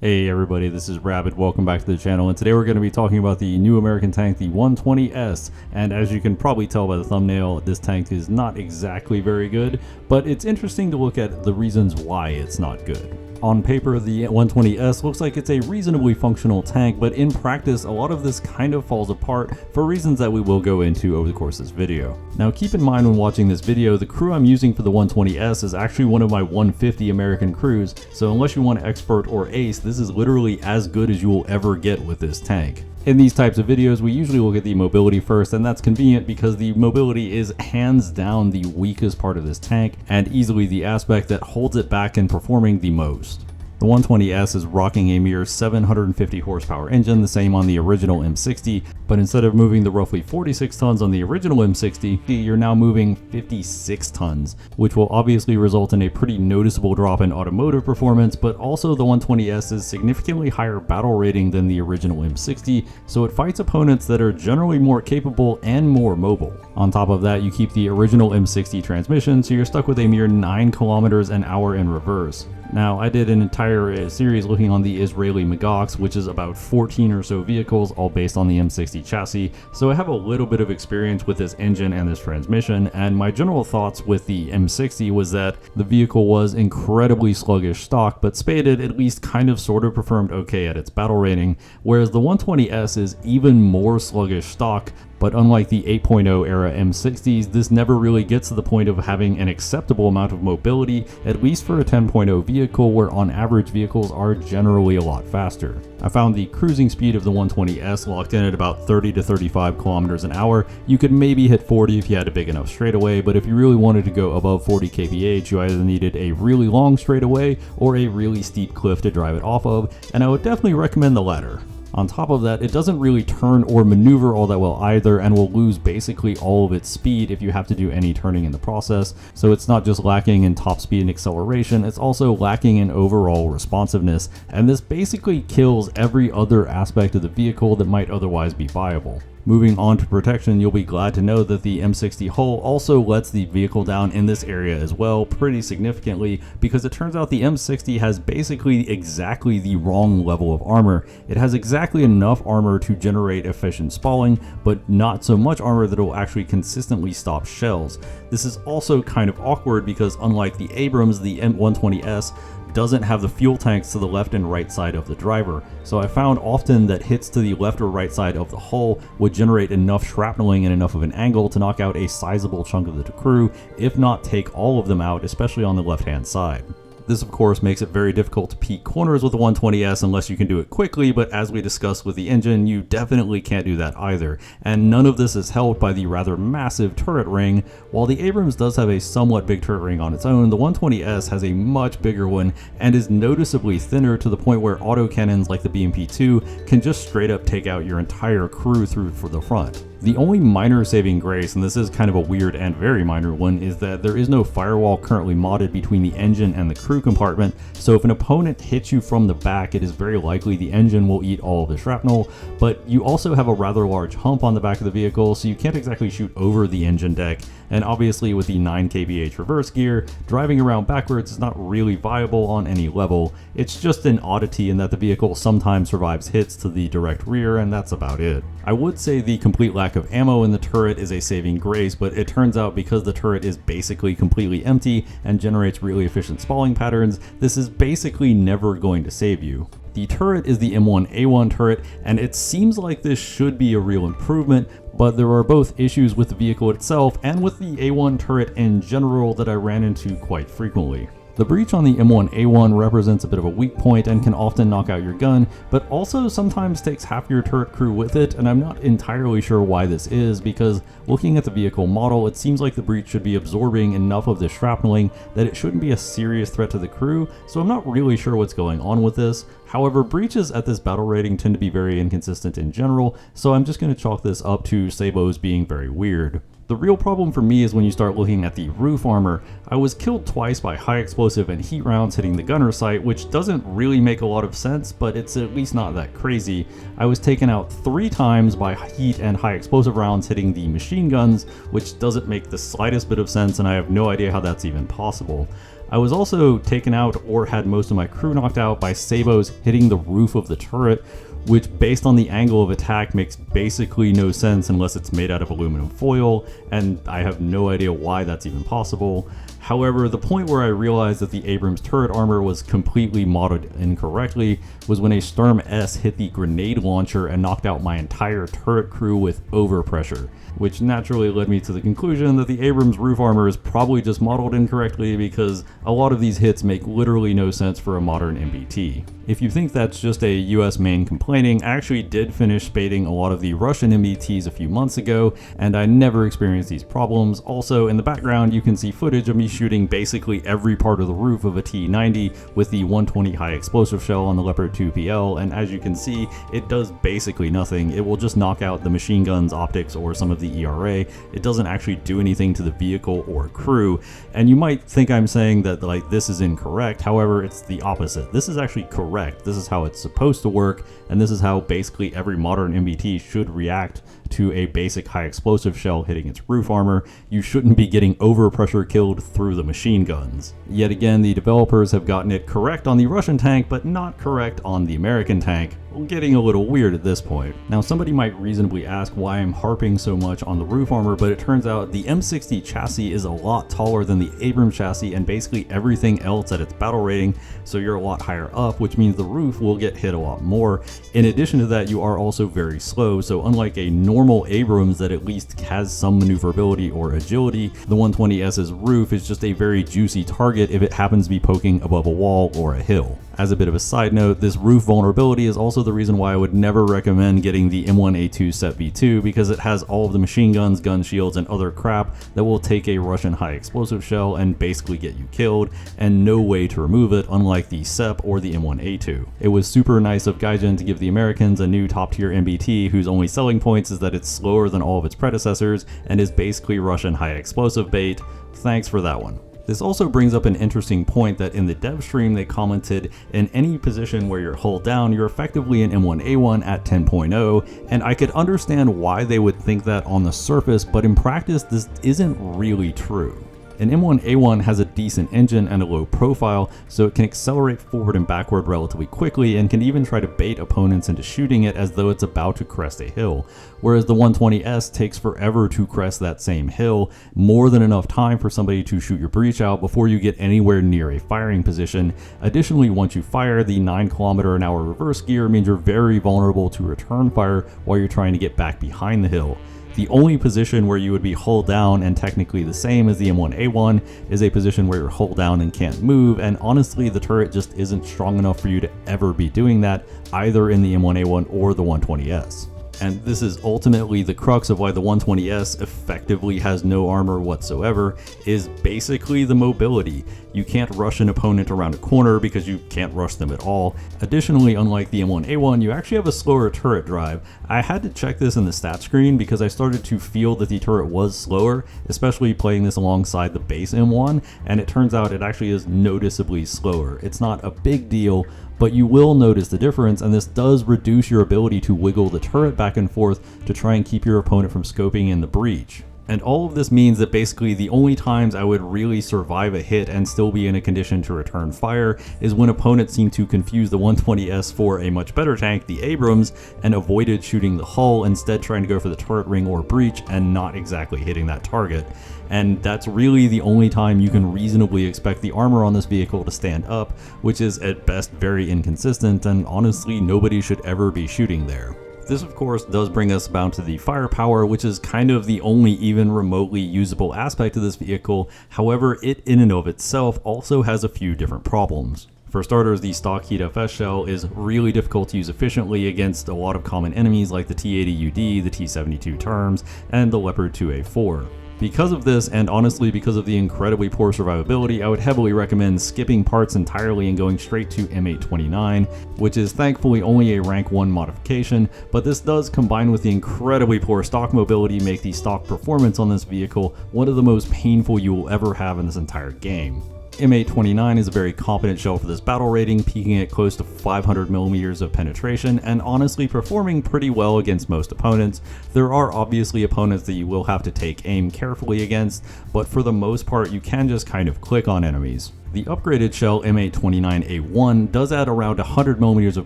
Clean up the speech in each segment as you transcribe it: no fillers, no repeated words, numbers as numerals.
Hey everybody, this is Rabbit. Welcome back to the channel, and today we're going to be talking about the new American tank, the 120S. And as you can probably tell by the thumbnail, this tank is not exactly very good, but it's interesting to look at the reasons why it's not good. On paper, the 120S looks like it's a reasonably functional tank, but in practice, a lot of this kind of falls apart for reasons that we will go into over the course of this video. Now keep in mind when watching this video, the crew I'm using for the 120S is actually one of my 150 American crews, so unless you want expert or ace, this is literally as good as you will ever get with this tank. In these types of videos, we usually look at the mobility first, and that's convenient because the mobility is hands down the weakest part of this tank and easily the aspect that holds it back in performing the most. The 120S is rocking a mere 750 horsepower engine, the same on the original M60, but instead of moving the roughly 46 tons on the original M60, you're now moving 56 tons, which will obviously result in a pretty noticeable drop in automotive performance, but also the 120S's significantly higher battle rating than the original M60, so it fights opponents that are generally more capable and more mobile. On top of that, you keep the original M60 transmission, so you're stuck with a mere 9 kilometers an hour in reverse. Now, I did an entire series looking on the Israeli Magox, which is about 14 or so vehicles, all based on the M60 chassis, so I have a little bit of experience with this engine and this transmission, and my general thoughts with the M60 was that the vehicle was incredibly sluggish stock, but spaded at least kind of sort of performed okay at its battle rating, whereas the 120S is even more sluggish stock, but unlike the 8.0 era M60s, this never really gets to the point of having an acceptable amount of mobility, at least for a 10.0 vehicle where on average vehicles are generally a lot faster. I found the cruising speed of the 120S locked in at about 30 to 35 kilometers an hour. You could maybe hit 40 if you had a big enough straightaway, but if you really wanted to go above 40 kph, you either needed a really long straightaway or a really steep cliff to drive it off of, and I would definitely recommend the latter. On top of that, it doesn't really turn or maneuver all that well either, and will lose basically all of its speed if you have to do any turning in the process. So it's not just lacking in top speed and acceleration, it's also lacking in overall responsiveness, and this basically kills every other aspect of the vehicle that might otherwise be viable. Moving on to protection, you'll be glad to know that the M60 hull also lets the vehicle down in this area as well pretty significantly, because it turns out the M60 has basically exactly the wrong level of armor. It has exactly enough armor to generate efficient spalling, but not so much armor that it will actually consistently stop shells. This is also kind of awkward because unlike the Abrams, the M120S doesn't have the fuel tanks to the left and right side of the driver, so I found often that hits to the left or right side of the hull would generate enough shrapneling and enough of an angle to knock out a sizable chunk of the crew, if not take all of them out, especially on the left hand side. This of course makes it very difficult to peak corners with the 120S unless you can do it quickly, but as we discussed with the engine, you definitely can't do that either, and none of this is helped by the rather massive turret ring. While the Abrams does have a somewhat big turret ring on its own, the 120S has a much bigger one and is noticeably thinner to the point where autocannons like the BMP-2 can just straight up take out your entire crew through for the front. The only minor saving grace, and this is kind of a weird and very minor one, is that there is no firewall currently modded between the engine and the crew compartment, so if an opponent hits you from the back, it is very likely the engine will eat all of the shrapnel, but you also have a rather large hump on the back of the vehicle, so you can't exactly shoot over the engine deck, and obviously with the 9 kph reverse gear, driving around backwards is not really viable on any level. It's just an oddity in that the vehicle sometimes survives hits to the direct rear, and that's about it. I would say the complete lack of ammo in the turret is a saving grace, but it turns out because the turret is basically completely empty and generates really efficient spalling patterns, this is basically never going to save you. The turret is the M1A1 turret, and it seems like this should be a real improvement, but there are both issues with the vehicle itself and with the A1 turret in general that I ran into quite frequently. The breach on the M1A1 represents a bit of a weak point and can often knock out your gun, but also sometimes takes half your turret crew with it, and I'm not entirely sure why this is, because looking at the vehicle model, it seems like the breach should be absorbing enough of the shrapneling that it shouldn't be a serious threat to the crew, so I'm not really sure what's going on with this. However, breaches at this battle rating tend to be very inconsistent in general, so I'm just going to chalk this up to sabos being very weird. The real problem for me is when you start looking at the roof armor. I was killed twice by high explosive and heat rounds hitting the gunner sight, which doesn't really make a lot of sense, but it's at least not that crazy. I was taken out 3 times by heat and high explosive rounds hitting the machine guns, which doesn't make the slightest bit of sense, and I have no idea how that's even possible. I was also taken out or had most of my crew knocked out by sabos hitting the roof of the turret, which based on the angle of attack makes basically no sense unless it's made out of aluminum foil, and I have no idea why that's even possible. However, the point where I realized that the Abrams turret armor was completely modded incorrectly was when a Sturm S hit the grenade launcher and knocked out my entire turret crew with overpressure, which naturally led me to the conclusion that the Abrams roof armor is probably just modeled incorrectly, because a lot of these hits make literally no sense for a modern MBT. If you think that's just a US main complaining, I actually did finish spading a lot of the Russian MBTs a few months ago, and I never experienced these problems. Also, in the background you can see footage of me shooting basically every part of the roof of a T-90 with the 120 high explosive shell on the Leopard 2PL, and as you can see, it does basically nothing. It will just knock out the machine gun's optics or some of the ERA. It doesn't actually do anything to the vehicle or crew, and you might think I'm saying that like this is incorrect. However, it's the opposite. This is actually correct. This is how it's supposed to work, and this is how basically every modern MBT should react to a basic high explosive shell hitting its roof armor. You shouldn't be getting overpressure killed through the machine guns. Yet again, the developers have gotten it correct on the Russian tank, but not correct on the American tank. Getting a little weird at this point. Now, somebody might reasonably ask why I'm harping so much on the roof armor, but it turns out the M60 chassis is a lot taller than the Abrams chassis and basically everything else at its battle rating, so you're a lot higher up, which means the roof will get hit a lot more. In addition to that, you are also very slow, so unlike a normal Abrams that at least has some maneuverability or agility, the 120S's roof is just a very juicy target if it happens to be poking above a wall or a hill. As a bit of a side note, this roof vulnerability is also the reason why I would never recommend getting the M1A2 Set V2, because it has all of the machine guns, gun shields, and other crap that will take a Russian high explosive shell and basically get you killed, and no way to remove it, unlike the SEP or the M1A2. It was super nice of Gaijin to give the Americans a new top tier MBT whose only selling points is that it's slower than all of its predecessors and is basically Russian high explosive bait. Thanks for that one. This also brings up an interesting point that in the dev stream they commented, in any position where you're hull down, you're effectively an M1A1 at 10.0, and I could understand why they would think that on the surface, but in practice this isn't really true. An M1A1 has a decent engine and a low profile, so it can accelerate forward and backward relatively quickly and can even try to bait opponents into shooting it as though it's about to crest a hill, whereas the 120S takes forever to crest that same hill, more than enough time for somebody to shoot your breech out before you get anywhere near a firing position. Additionally, once you fire, the 9 km/h reverse gear means you're very vulnerable to return fire while you're trying to get back behind the hill. The only position where you would be hull down and technically the same as the M1A1 is a position where you're hull down and can't move, and honestly the turret just isn't strong enough for you to ever be doing that, either in the M1A1 or the 120S. And this is ultimately the crux of why the 120S effectively has no armor whatsoever, is basically the mobility. You can't rush an opponent around a corner because you can't rush them at all. Additionally, unlike the M1A1, you actually have a slower turret drive. I had to check this in the stat screen because I started to feel that the turret was slower, especially playing this alongside the base M1, and it turns out it actually is noticeably slower. It's not a big deal, but you will notice the difference, and this does reduce your ability to wiggle the turret back and forth to try and keep your opponent from scoping in the breach. And all of this means that basically the only times I would really survive a hit and still be in a condition to return fire is when opponents seem to confuse the 120S for a much better tank, the Abrams, and avoided shooting the hull, instead trying to go for the turret ring or breach and not exactly hitting that target. And that's really the only time you can reasonably expect the armor on this vehicle to stand up, which is at best very inconsistent, and honestly nobody should ever be shooting there. This of course does bring us bound to the firepower, which is kind of the only even remotely usable aspect of this vehicle. However, it in and of itself also has a few different problems. For starters, the stock Heat FS shell is really difficult to use efficiently against a lot of common enemies like the T80UD, the T72 Terms, and the Leopard 2A4. Because of this, and honestly because of the incredibly poor survivability, I would heavily recommend skipping parts entirely and going straight to M829, which is thankfully only a rank 1 modification, but this does, combined with the incredibly poor stock mobility, make the stock performance on this vehicle one of the most painful you will ever have in this entire game. M829 is a very competent shell for this battle rating, peaking at close to 500mm of penetration and honestly performing pretty well against most opponents. There are obviously opponents that you will have to take aim carefully against, but for the most part you can just kind of click on enemies. The upgraded shell M829A1 does add around 100mm of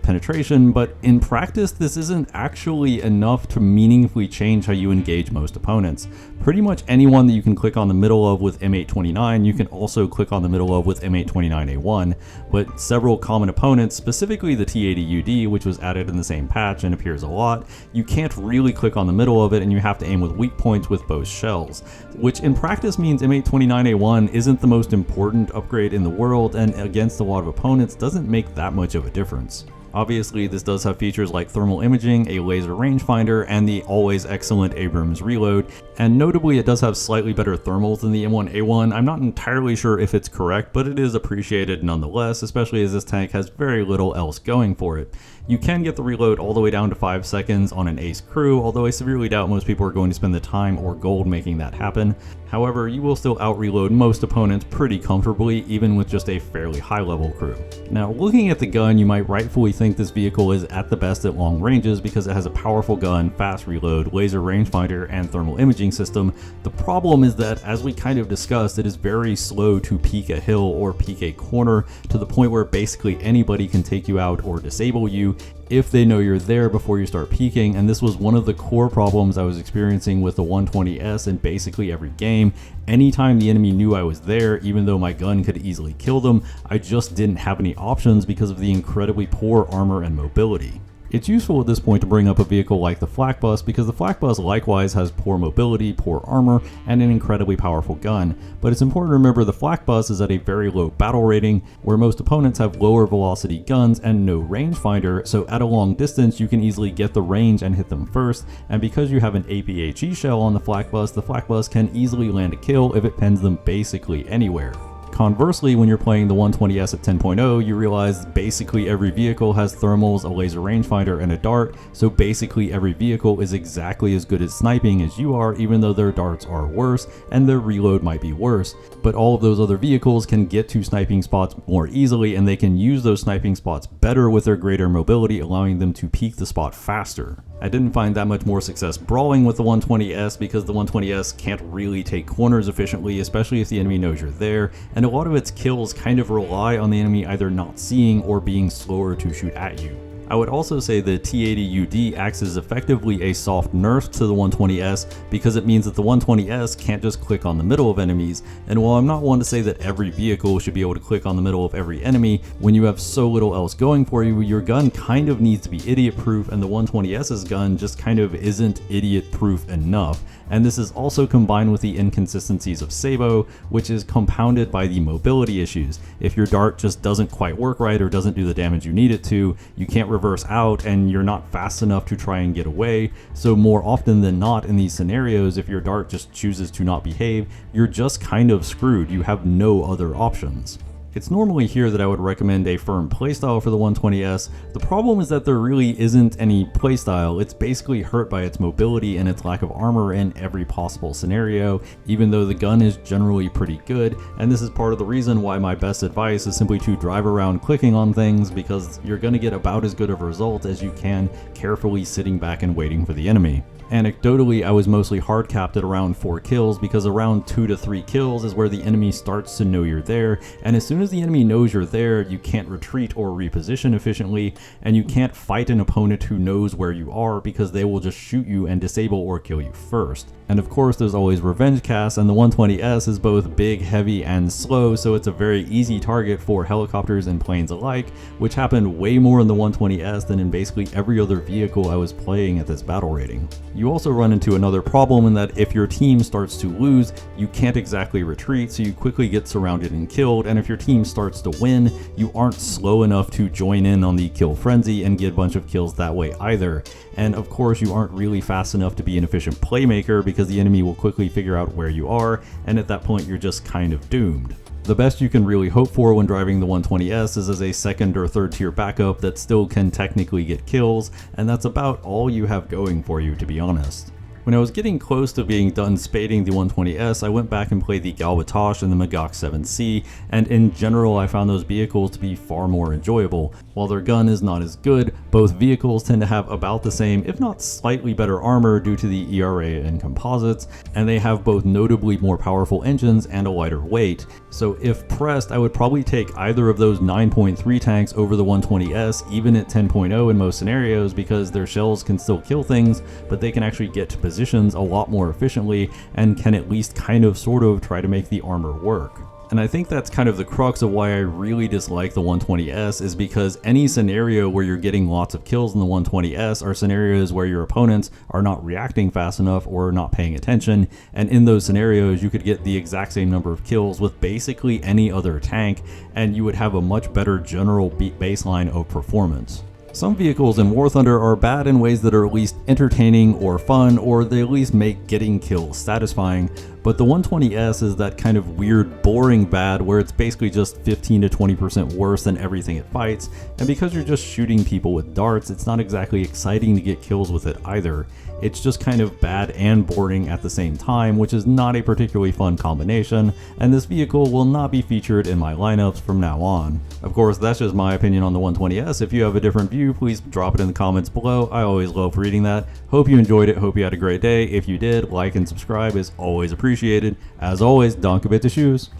penetration, but in practice this isn't actually enough to meaningfully change how you engage most opponents. Pretty much anyone that you can click on the middle of with M829, you can also click on the middle of with M829A1, but several common opponents, specifically the T80UD, which was added in the same patch and appears a lot, you can't really click on the middle of it and you have to aim with weak points with both shells, which in practice means M829A1 isn't the most important upgrade in the world, and against a lot of opponents doesn't make that much of a difference. Obviously, this does have features like thermal imaging, a laser rangefinder, and the always excellent Abrams reload, and notably it does have slightly better thermals than the M1A1. I'm not entirely sure if it's correct, but it is appreciated nonetheless, especially as this tank has very little else going for it. You can get the reload all the way down to 5 seconds on an ace crew, although I severely doubt most people are going to spend the time or gold making that happen. However, you will still out-reload most opponents pretty comfortably, even with just a fairly high-level crew. Now, looking at the gun, you might rightfully think this vehicle is at the best at long ranges because it has a powerful gun, fast reload, laser rangefinder, and thermal imaging system. The problem is that, as we kind of discussed, it is very slow to peek a hill or peek a corner, to the point where basically anybody can take you out or disable you if they know you're there before you start peeking, and this was one of the core problems I was experiencing with the 120S in basically every game. Anytime the enemy knew I was there, even though my gun could easily kill them, I just didn't have any options because of the incredibly poor armor and mobility. It's useful at this point to bring up a vehicle like the Flak Bus because the Flak Bus likewise has poor mobility, poor armor, and an incredibly powerful gun, but it's important to remember the Flak Bus is at a very low battle rating, where most opponents have lower velocity guns and no rangefinder, so at a long distance you can easily get the range and hit them first, and because you have an APHE shell on the Flak Bus can easily land a kill if it pins them basically anywhere. Conversely, when you're playing the 120S at 10.0, you realize basically every vehicle has thermals, a laser rangefinder, and a dart, so basically every vehicle is exactly as good at sniping as you are, even though their darts are worse, and their reload might be worse. But all of those other vehicles can get to sniping spots more easily, and they can use those sniping spots better with their greater mobility, allowing them to peek the spot faster. I didn't find that much more success brawling with the 120S because the 120S can't really take corners efficiently, especially if the enemy knows you're there, and a lot of its kills kind of rely on the enemy either not seeing or being slower to shoot at you. I would also say the T80UD acts as effectively a soft nerf to the 120S because it means that the 120S can't just click on the middle of enemies, and while I'm not one to say that every vehicle should be able to click on the middle of every enemy, when you have so little else going for you, your gun kind of needs to be idiot proof, and the 120S's gun just kind of isn't idiot proof enough. And this is also combined with the inconsistencies of Sabo, which is compounded by the mobility issues. If your dart just doesn't quite work right or doesn't do the damage you need it to, you can't reverse out and you're not fast enough to try and get away. So more often than not in these scenarios, if your dart just chooses to not behave, you're just kind of screwed. You have no other options. It's normally here that I would recommend a firm playstyle for the 120S. The problem is that there really isn't any playstyle. It's basically hurt by its mobility and its lack of armor in every possible scenario, even though the gun is generally pretty good, and this is part of the reason why my best advice is simply to drive around clicking on things, because you're going to get about as good of a result as you can carefully sitting back and waiting for the enemy. Anecdotally, I was mostly hard capped at around 4 kills because around 2 to 3 kills is where the enemy starts to know you're there, and as soon as the enemy knows you're there, you can't retreat or reposition efficiently, and you can't fight an opponent who knows where you are because they will just shoot you and disable or kill you first. And of course there's always revenge casts, and the 120S is both big, heavy, and slow, so it's a very easy target for helicopters and planes alike, which happened way more in the 120S than in basically every other vehicle I was playing at this battle rating. You also run into another problem in that if your team starts to lose, you can't exactly retreat, so you quickly get surrounded and killed, and if your team starts to win, you aren't slow enough to join in on the kill frenzy and get a bunch of kills that way either. And of course you aren't really fast enough to be an efficient playmaker because the enemy will quickly figure out where you are, and at that point you're just kind of doomed. The best you can really hope for when driving the 120S is as a second or third tier backup that still can technically get kills, and that's about all you have going for you, to be honest. When I was getting close to being done spading the 120S, I went back and played the Galbatosh and the Magach 7C, and in general I found those vehicles to be far more enjoyable. While their gun is not as good, both vehicles tend to have about the same, if not slightly better armor due to the ERA and composites, and they have both notably more powerful engines and a lighter weight. So if pressed, I would probably take either of those 9.3 tanks over the 120S, even at 10.0 in most scenarios, because their shells can still kill things, but they can actually get to positions a lot more efficiently and can at least kind of sort of try to make the armor work. And I think that's kind of the crux of why I really dislike the 120S, is because any scenario where you're getting lots of kills in the 120S are scenarios where your opponents are not reacting fast enough or not paying attention, and in those scenarios you could get the exact same number of kills with basically any other tank, and you would have a much better general baseline of performance. Some vehicles in War Thunder are bad in ways that are at least entertaining or fun, or they at least make getting kills satisfying, but the 120S is that kind of weird, boring bad where it's basically just 15 to 20% worse than everything it fights, and because you're just shooting people with darts, it's not exactly exciting to get kills with it either. It's just kind of bad and boring at the same time, which is not a particularly fun combination, and this vehicle will not be featured in my lineups from now on. Of course, that's just my opinion on the 120S. If you have a different view, please drop it in the comments below. I always love reading that. Hope you enjoyed it. Hope you had a great day. If you did, like and subscribe is always appreciated. As always, don't commit to shoes.